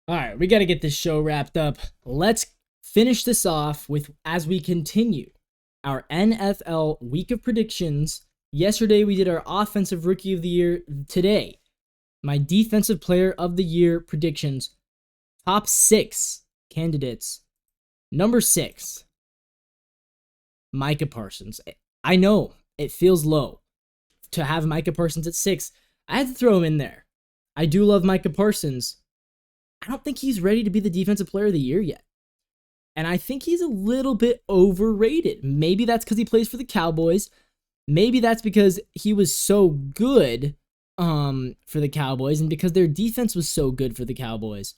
All right, we got to get this show wrapped up. Let's finish this off with as we continue our NFL week of predictions. Yesterday we did our offensive rookie of the year. Today, my defensive player of the year predictions. Top 6 candidates. Number 6, Micah Parsons. I know it feels low to have Micah Parsons at 6. I had to throw him in there. I do love Micah Parsons. I don't think he's ready to be the defensive player of the year yet. And I think he's a little bit overrated. Maybe that's because he plays for the Cowboys. Maybe that's because he was so good for the Cowboys and because their defense was so good for the Cowboys.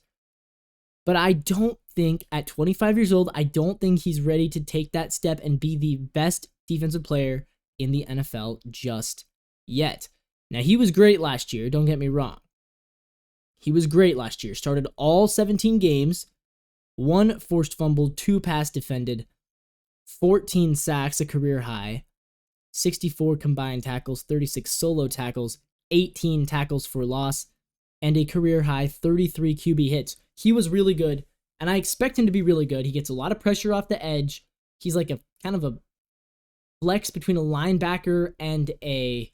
But I don't think at 25 years old, I don't think he's ready to take that step and be the best defensive player in the NFL just yet. Now, he was great last year, don't get me wrong. He was great last year. Started all 17 games, 1 forced fumble, 2 pass defended, 14 sacks, a career high, 64 combined tackles, 36 solo tackles, 18 tackles for loss, and a career high 33 QB hits. He was really good, and I expect him to be really good. He gets a lot of pressure off the edge. He's like a kind of a flex between a linebacker and a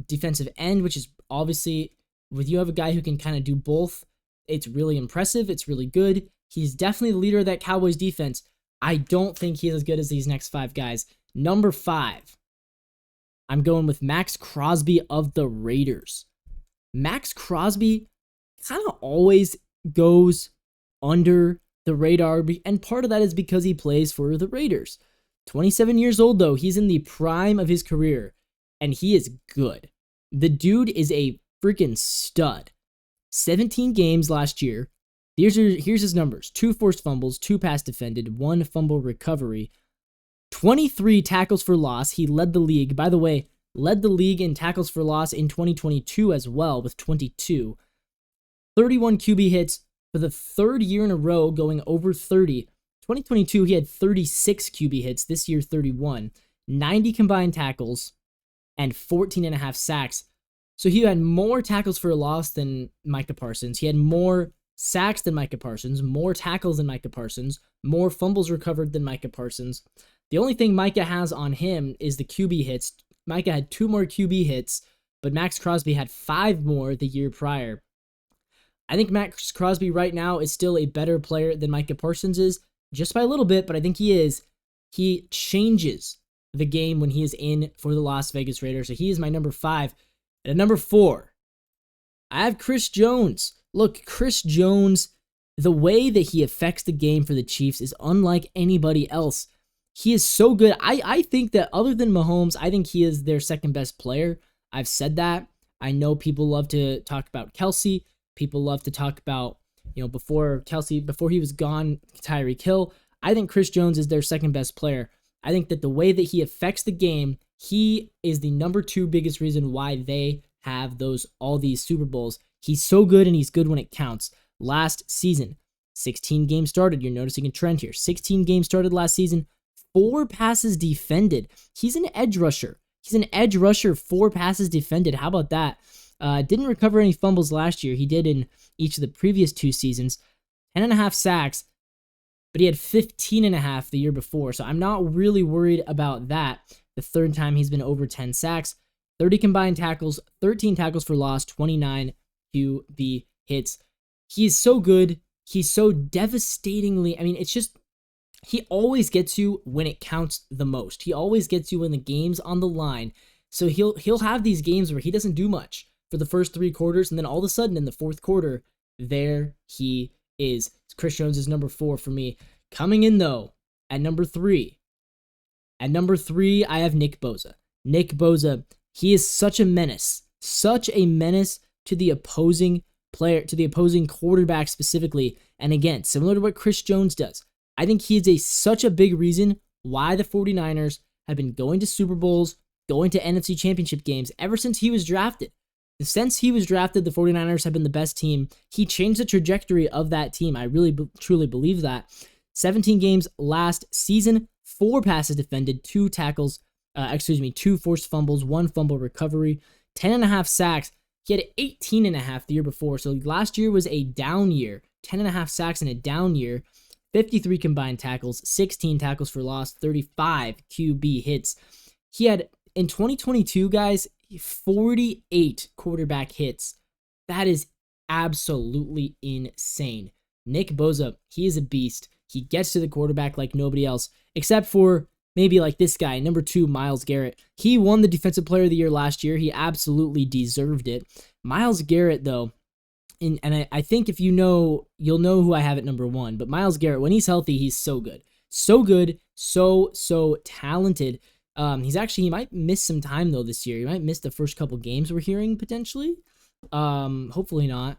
defensive end, which is obviously, when you have a guy who can kind of do both, it's really impressive. It's really good. He's definitely the leader of that Cowboys defense. I don't think he's as good as these next 5 guys. Number 5, I'm going with Max Crosby of the Raiders. Max Crosby kind of always goes under the radar, and part of that is because he plays for the Raiders. 27 years old, though. He's in the prime of his career, and he is good. The dude is a freaking stud. 17 games last year. Here's his numbers. 2 forced fumbles, 2 pass defended, 1 fumble recovery, 23 tackles for loss. He led the league. By the way, led the league in tackles for loss in 2022 as well with 22. 31 QB hits for the 3rd year in a row, going over 30. 2022, he had 36 QB hits. This year, 31. 90 combined tackles and 14.5 sacks. So he had more tackles for a loss than Micah Parsons. He had more sacks than Micah Parsons, more tackles than Micah Parsons, more fumbles recovered than Micah Parsons. The only thing Micah has on him is the QB hits. Micah had 2 more QB hits, but Max Crosby had 5 more the year prior. I think Max Crosby right now is still a better player than Micah Parsons is, just by a little bit, but I think he is. He changes the game when he is in for the Las Vegas Raiders, so he is my number 5. And at number 4, I have Chris Jones. Look, Chris Jones, the way that he affects the game for the Chiefs is unlike anybody else. He is so good. I think that other than Mahomes, I think he is their second best player. I've said that. I know people love to talk about Kelsey. People love to talk about, before he was gone, Tyreek Hill. I think Chris Jones is their second best player. I think that the way that he affects the game, he is the number 2 biggest reason why they have all these Super Bowls. He's so good, and he's good when it counts. Last season, 16 games started. You're noticing a trend here. 16 games started last season, 4 passes defended. He's an edge rusher. 4 passes defended. How about that? Didn't recover any fumbles last year. He did in each of the previous 2 seasons. 10.5 sacks, but he had 15.5 the year before. So I'm not really worried about that. The 3rd time he's been over 10 sacks, 30 combined tackles, 13 tackles for loss, 29 QB hits. He is so good. He's so devastatingly, it's just, he always gets you when it counts the most. He always gets you when the game's on the line. So he'll have these games where he doesn't do much for the first 3 quarters, and then all of a sudden in the 4th quarter, there he is. Chris Jones is number 4 for me. Coming in, though, at number 3. At number 3, I have Nick Bosa. Nick Bosa, he is such a menace to the opposing player, to the opposing quarterback specifically. And again, similar to what Chris Jones does, I think he is such a big reason why the 49ers have been going to Super Bowls, going to NFC Championship games ever since he was drafted. Since he was drafted, the 49ers have been the best team. He changed the trajectory of that team. I really truly believe that. 17 games last season, 4 passes defended, 2 tackles, 2 forced fumbles, 1 fumble recovery, 10.5 sacks. He had 18 and a half the year before. So last year was a down year, 10 and a half sacks in a down year, 53 combined tackles, 16 tackles for loss, 35 QB hits. He had, in 2022, guys, 48 quarterback hits. That is absolutely insane. Nick Bosa, he is a beast. He gets to the quarterback like nobody else, except for maybe like this guy, number 2, Myles Garrett. He won the Defensive Player of the Year last year. He absolutely deserved it. Myles Garrett, though, and I think if you know, you'll know who I have at number 1. But Myles Garrett, when he's healthy, he's so good. So good, so talented. He might miss some time, though, this year. He might miss the first couple games we're hearing, potentially. Hopefully not.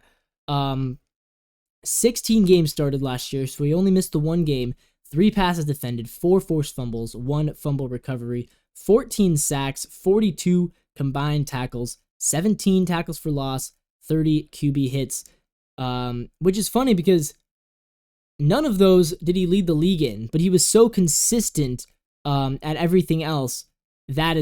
16 games started last year, so he only missed the 1 game. 3 passes defended, 4 forced fumbles, 1 fumble recovery, 14 sacks, 42 combined tackles, 17 tackles for loss, 30 QB hits, which is funny because none of those did he lead the league in, but he was so consistent at everything else. That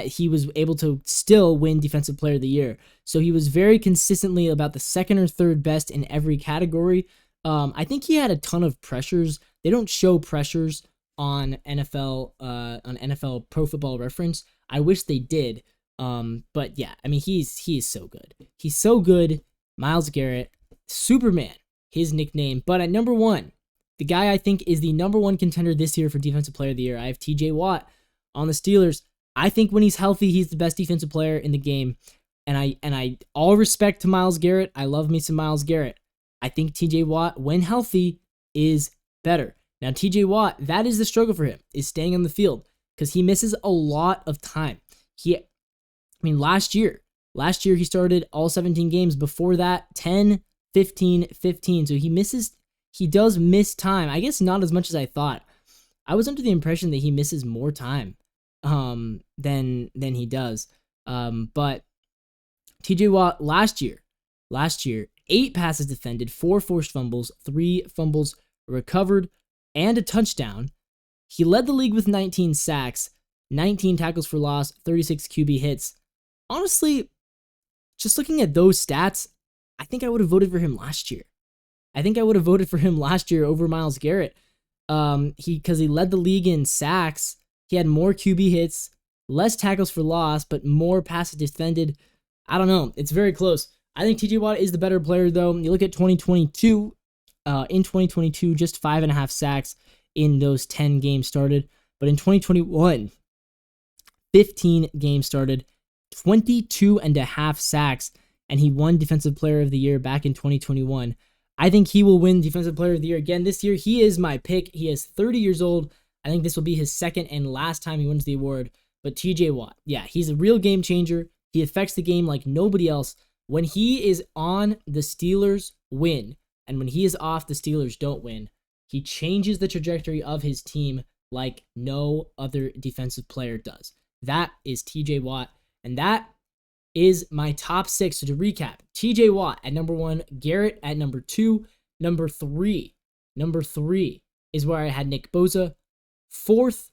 he was able to still win Defensive Player of the Year. So he was very consistently about the 2nd or 3rd best in every category. I think he had a ton of pressures. They don't show pressures on NFL Pro Football Reference. I wish they did. But yeah, I mean, he is so good. He's so good. Myles Garrett, Superman, his nickname. But at number 1, the guy I think is the number 1 contender this year for Defensive Player of the Year, I have TJ Watt on the Steelers. I think when he's healthy, he's the best defensive player in the game. And I all respect to Myles Garrett. I love me some Myles Garrett. I think TJ Watt, when healthy, is better. Now, TJ Watt, that is the struggle for him, is staying on the field because he misses a lot of time. Last year he started all 17 games. Before that, 10, 15, 15. So he does miss time. I guess not as much as I thought. I was under the impression that he misses more time than he does. But TJ Watt last year, 8 passes defended, 4 forced fumbles, 3 fumbles recovered, and a touchdown. He led the league with 19 sacks, 19 tackles for loss, 36 QB hits. Honestly, just looking at those stats, I think I would have voted for him last year. Over Myles Garrett. Because he led the league in sacks. He had more QB hits, less tackles for loss, but more passes defended. I don't know. It's very close. I think TJ Watt is the better player, though. You look at 2022. In 2022, just 5.5 sacks in those 10 games started. But in 2021, 15 games started, 22.5 sacks, and he won Defensive Player of the Year back in 2021. I think he will win Defensive Player of the Year again this year. He is my pick. He is 30 years old. I think this will be his 2nd and last time he wins the award. But TJ Watt, yeah, he's a real game changer. He affects the game like nobody else. When he is on, the Steelers win. And when he is off, the Steelers don't win. He changes the trajectory of his team like no other defensive player does. That is TJ Watt. And that is my top 6. So to recap, TJ Watt at number 1, Garrett at number 2, number 3 is where I had Nick Bosa. 4th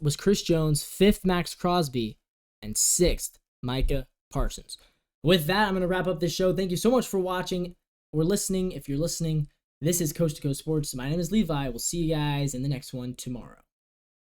was Chris Jones, 5th Max Crosby, and 6th Micah Parsons. With that, I'm going to wrap up this show. Thank you so much for watching or listening. If you're listening, this is Coast to Coast Sports. My name is Levi. We'll see you guys in the next one tomorrow.